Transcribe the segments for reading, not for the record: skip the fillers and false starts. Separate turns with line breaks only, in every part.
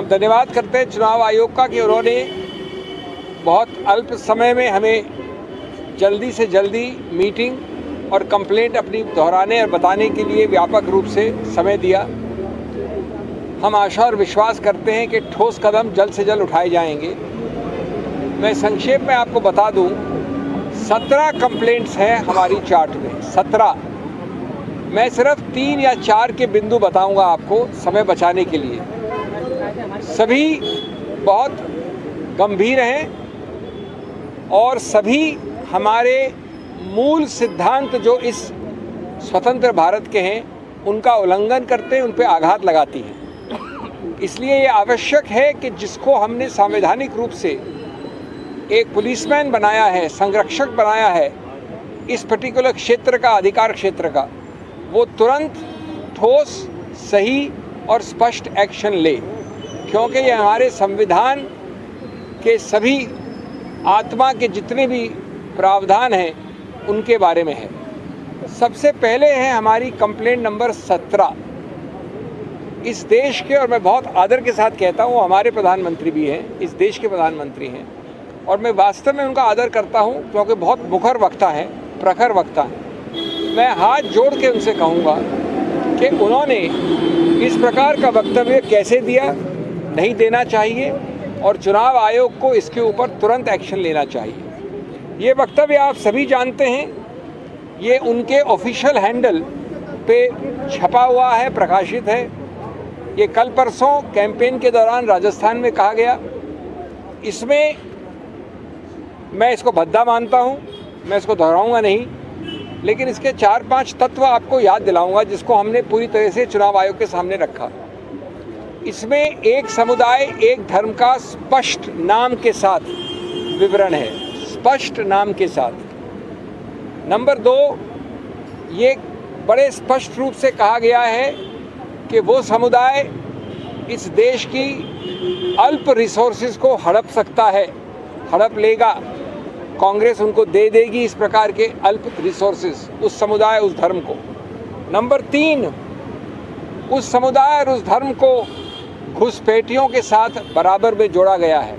हम धन्यवाद करते हैं चुनाव आयोग का कि उन्होंने बहुत अल्प समय में हमें जल्दी से जल्दी मीटिंग और कंप्लेंट अपनी दोहराने और बताने के लिए व्यापक रूप से समय दिया। हम आशा और विश्वास करते हैं कि ठोस कदम जल्द से जल्द उठाए जाएंगे। मैं संक्षेप में आपको बता दूं, 17 कंप्लेंट्स हैं हमारी चार्ट में, 17। मैं सिर्फ 3 या 4 के बिंदु बताऊंगा आपको समय बचाने के लिए। सभी बहुत गंभीर हैं और सभी हमारे मूल सिद्धांत जो इस स्वतंत्र भारत के हैं उनका उल्लंघन करते हैं, उन पर आघात लगाती हैं। इसलिए ये आवश्यक है कि जिसको हमने संवैधानिक रूप से एक पुलिसमैन बनाया है, संरक्षक बनाया है इस पर्टिकुलर क्षेत्र का, अधिकार क्षेत्र का, वो तुरंत ठोस, सही और स्पष्ट एक्शन ले, क्योंकि ये हमारे संविधान के सभी आत्मा के जितने भी प्रावधान हैं उनके बारे में है। सबसे पहले है हमारी कंप्लेंट नंबर 17। इस देश के, और मैं बहुत आदर के साथ कहता हूँ, हमारे प्रधानमंत्री भी हैं, इस देश के प्रधानमंत्री हैं, और मैं वास्तव में उनका आदर करता हूँ क्योंकि बहुत मुखर वक्ता हैं, प्रखर वक्ता हैं। मैं हाथ जोड़ के उनसे कहूँगा कि उन्होंने इस प्रकार का वक्तव्य कैसे दिया, नहीं देना चाहिए और चुनाव आयोग को इसके ऊपर तुरंत एक्शन लेना चाहिए। ये वक्तव्य आप सभी जानते हैं, ये उनके ऑफिशियल हैंडल पे छपा हुआ है, प्रकाशित है। ये कल परसों कैंपेन के दौरान राजस्थान में कहा गया। इसमें मैं इसको भद्दा मानता हूँ, मैं इसको दोहराऊंगा नहीं, लेकिन इसके 4-5 तत्व आपको याद दिलाऊंगा जिसको हमने पूरी तरह से चुनाव आयोग के सामने रखा। इसमें एक समुदाय एक धर्म का स्पष्ट नाम के साथ विवरण है, स्पष्ट नाम के साथ। नंबर 2, ये बड़े स्पष्ट रूप से कहा गया है कि वो समुदाय इस देश की अल्प रिसोर्सेज को हड़प सकता है, हड़प लेगा, कांग्रेस उनको दे देगी इस प्रकार के अल्प रिसोर्सेज, उस समुदाय, उस धर्म को। नंबर 3, उस समुदाय और उस धर्म को घुसपैठियों के साथ बराबर में जोड़ा गया है।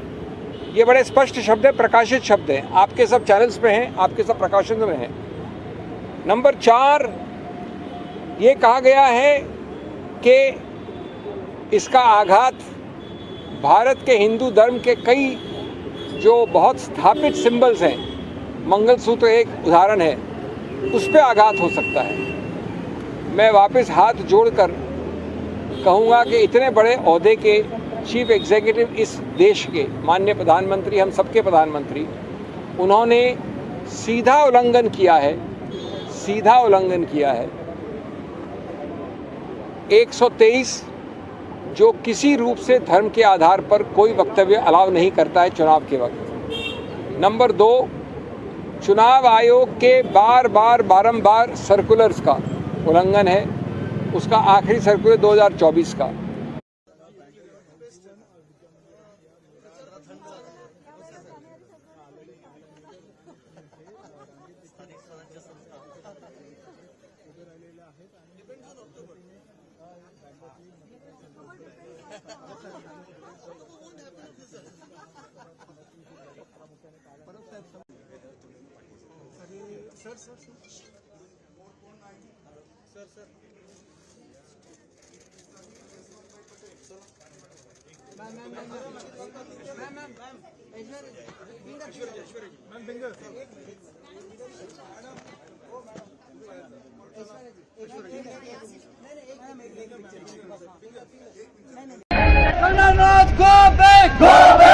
ये बड़े स्पष्ट शब्द है, प्रकाशित शब्द हैं, आपके सब चैनल्स पे हैं, आपके सब प्रकाशन में हैं। नंबर 4, ये कहा गया है कि इसका आघात भारत के हिंदू धर्म के कई जो बहुत स्थापित सिंबल्स हैं, मंगलसूत्र एक उदाहरण है, उस पर आघात हो सकता है। मैं वापस हाथ जोड़कर कहूँगा कि इतने बड़े ओहदे के चीफ एग्जीक्यूटिव इस देश के माननीय प्रधानमंत्री, हम सबके प्रधानमंत्री, उन्होंने सीधा उल्लंघन किया है, सीधा उल्लंघन किया है 123, जो किसी रूप से धर्म के आधार पर कोई वक्तव्य अलाउ नहीं करता है चुनाव के वक्त। नंबर 2, चुनाव आयोग के बारंबार सर्कुलर्स का उल्लंघन है, उसका आखिरी सर्कुलर 2024 का।
Go back! Go back!